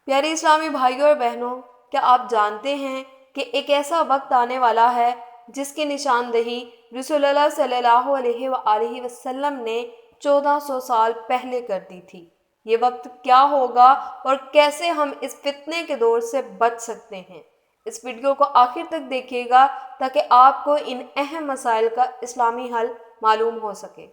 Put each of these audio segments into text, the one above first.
پیارے اسلامی بھائیوں اور بہنوں، کیا آپ جانتے ہیں کہ ایک ایسا وقت آنے والا ہے جس کی نشاندہی رسول اللہ صلی اللہ علیہ وآلہ وسلم نے 1400 سال پہلے کر دی تھی؟ یہ وقت کیا ہوگا اور کیسے ہم اس فتنے کے دور سے بچ سکتے ہیں؟ اس ویڈیو کو آخر تک دیکھیے گا تاکہ آپ کو ان اہم مسائل کا اسلامی حل معلوم ہو سکے۔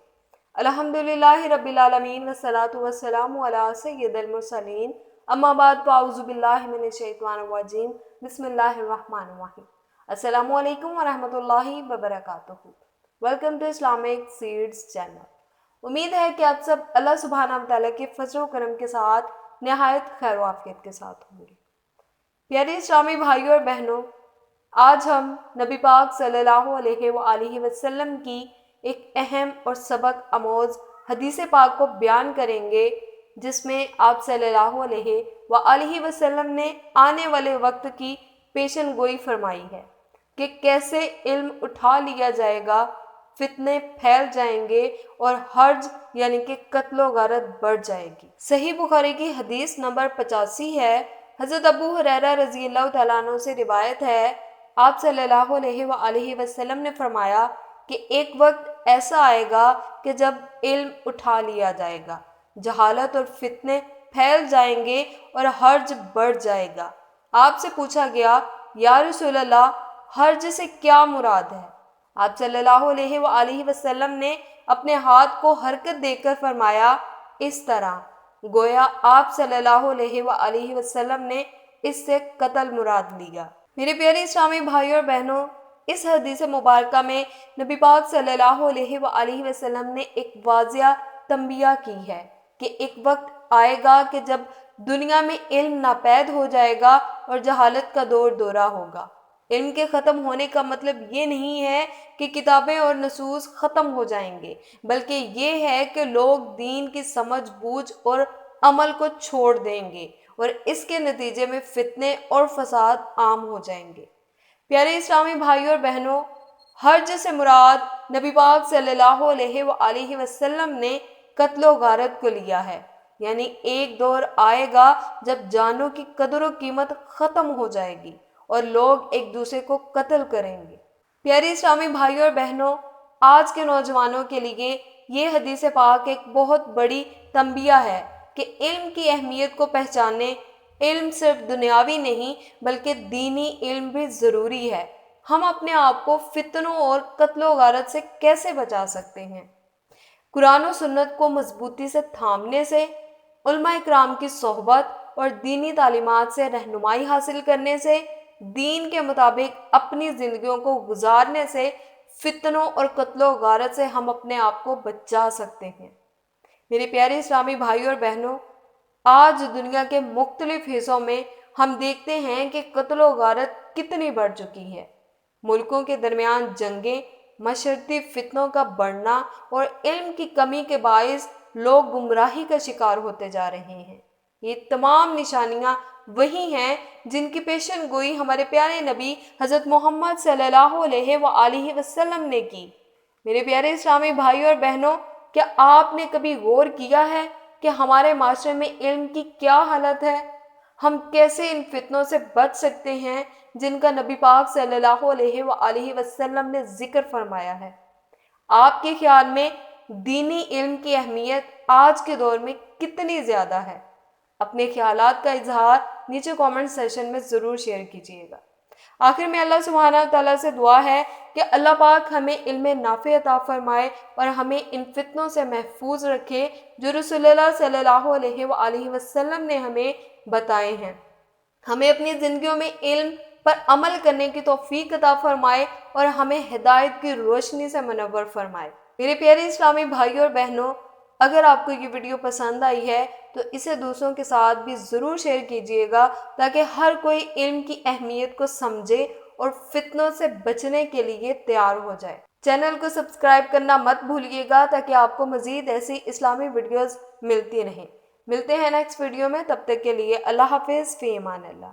الحمدللہ رب العالمین والصلاة والسلام علی سید المرسلین، اما بعد فاعوذ باللہ من الشیطان الرجیم، بسم اللہ الرحمن الرحیم۔ السلام علیکم ورحمۃ اللہ وبرکاتہ۔ Welcome to Islamic seeds channel. امید ہے کہ آپ سب اللہ سبحانہ وتعالیٰ کے فضل و کرم کے ساتھ نہایت خیر و عافیت کے ساتھ ہوں گے۔ پیارے اسلامی بھائیوں اور بہنوں، آج ہم نبی پاک صلی اللہ علیہ وآلہ وسلم کی ایک اہم اور سبق آموز حدیث پاک کو بیان کریں گے، جس میں آپ صلی اللہ علیہ وآلہ وسلم نے آنے والے وقت کی پیشن گوئی فرمائی ہے کہ کیسے علم اٹھا لیا جائے گا، فتنے پھیل جائیں گے اور حرج یعنی کہ قتل و غارت بڑھ جائے گی۔ صحیح بخاری کی حدیث نمبر 85 ہے۔ حضرت ابو ہریرہ رضی اللہ تعالیٰ عنہ سے روایت ہے، آپ صلی اللہ علیہ وآلہ وسلم نے فرمایا کہ ایک وقت ایسا آئے گا کہ جب علم اٹھا لیا جائے گا، جہالت اور فتنے پھیل جائیں گے اور حرج بڑھ جائے گا۔ آپ سے پوچھا گیا، یا رسول اللہ، حرج سے کیا مراد ہے؟ آپ صلی اللہ علیہ وآلہ وسلم نے اپنے ہاتھ کو حرکت دے کر فرمایا، اس طرح، گویا آپ صلی اللہ علیہ وآلہ وسلم نے اس سے قتل مراد لیا۔ میرے پیارے اسلامی بھائیوں اور بہنوں، اس حدیث مبارکہ میں نبی پاک صلی اللہ علیہ وآلہ وسلم نے ایک واضح تنبیہ کی ہے کہ ایک وقت آئے گا کہ جب دنیا میں علم ناپید ہو جائے گا اور جہالت کا دور دورہ ہوگا۔ علم کے ختم ہونے کا مطلب یہ نہیں ہے کہ کتابیں اور نصوص ختم ہو جائیں گے، بلکہ یہ ہے کہ لوگ دین کی سمجھ بوجھ اور عمل کو چھوڑ دیں گے اور اس کے نتیجے میں فتنے اور فساد عام ہو جائیں گے۔ پیارے اسلامی بھائیوں اور بہنوں، حرج سے مراد نبی پاک صلی اللہ علیہ وآلہ وسلم نے قتل و غارت کو لیا ہے، یعنی ایک دور آئے گا جب جانوں کی قدر و قیمت ختم ہو جائے گی اور لوگ ایک دوسرے کو قتل کریں گے۔ پیارے اسلامی بھائیوں اور بہنوں، آج کے نوجوانوں کے لیے یہ حدیث پاک ایک بہت بڑی تنبیہ ہے کہ علم کی اہمیت کو پہچانے۔ علم صرف دنیاوی نہیں بلکہ دینی علم بھی ضروری ہے۔ ہم اپنے آپ کو فتنوں اور قتل و غارت سے کیسے بچا سکتے ہیں؟ قرآن و سنت کو مضبوطی سے تھامنے سے، علماء اکرام کی صحبت اور دینی تعلیمات سے رہنمائی حاصل کرنے سے، دین کے مطابق اپنی زندگیوں کو گزارنے سے، فتنوں اور قتل و غارت سے ہم اپنے آپ کو بچا سکتے ہیں۔ میرے پیارے اسلامی بھائیوں اور بہنوں، آج دنیا کے مختلف حصوں میں ہم دیکھتے ہیں کہ قتل و غارت کتنی بڑھ چکی ہے۔ ملکوں کے درمیان جنگیں، معاشرتی فتنوں کا بڑھنا اور علم کی کمی کے باعث لوگ گمراہی کا شکار ہوتے جا رہے ہیں۔ یہ تمام نشانیاں وہی ہیں جن کی پیشن گوئی ہمارے پیارے نبی حضرت محمد صلی اللہ علیہ وآلہ وسلم نے کی۔ میرے پیارے اسلامی بھائیوں اور بہنوں، کیا آپ نے کبھی غور کیا ہے کہ ہمارے معاشرے میں علم کی کیا حالت ہے؟ ہم کیسے ان فتنوں سے بچ سکتے ہیں جن کا نبی پاک صلی اللہ علیہ وآلہ وسلم نے ذکر فرمایا ہے؟ آپ کے خیال میں دینی علم کی اہمیت آج کے دور میں کتنی زیادہ ہے؟ اپنے خیالات کا اظہار نیچے کامنٹ سیشن میں ضرور شیئر کیجیے گا۔ آخر میں اللہ سبحانہ تعالیٰ سے دعا ہے کہ اللہ پاک ہمیں علم نافع عطا فرمائے اور ہمیں ان فتنوں سے محفوظ رکھے جو رسول اللہ صلی اللہ علیہ وآلہ وسلم نے ہمیں بتائے ہیں۔ ہمیں اپنی زندگیوں میں علم پر عمل کرنے کی توفیق عطا فرمائے اور ہمیں ہدایت کی روشنی سے منور فرمائے۔ میرے پیارے اسلامی بھائیوں اور بہنوں، اگر آپ کو یہ ویڈیو پسند آئی ہے تو اسے دوسروں کے ساتھ بھی ضرور شیئر کیجیے گا تاکہ ہر کوئی علم کی اہمیت کو سمجھے اور فتنوں سے بچنے کے لیے تیار ہو جائے۔ چینل کو سبسکرائب کرنا مت بھولیے گا تاکہ آپ کو مزید ایسی اسلامی ویڈیوز ملتی رہیں۔ ملتے ہیں نیکسٹ ویڈیو میں، تب تک کے لیے اللہ حافظ، فی امان اللہ۔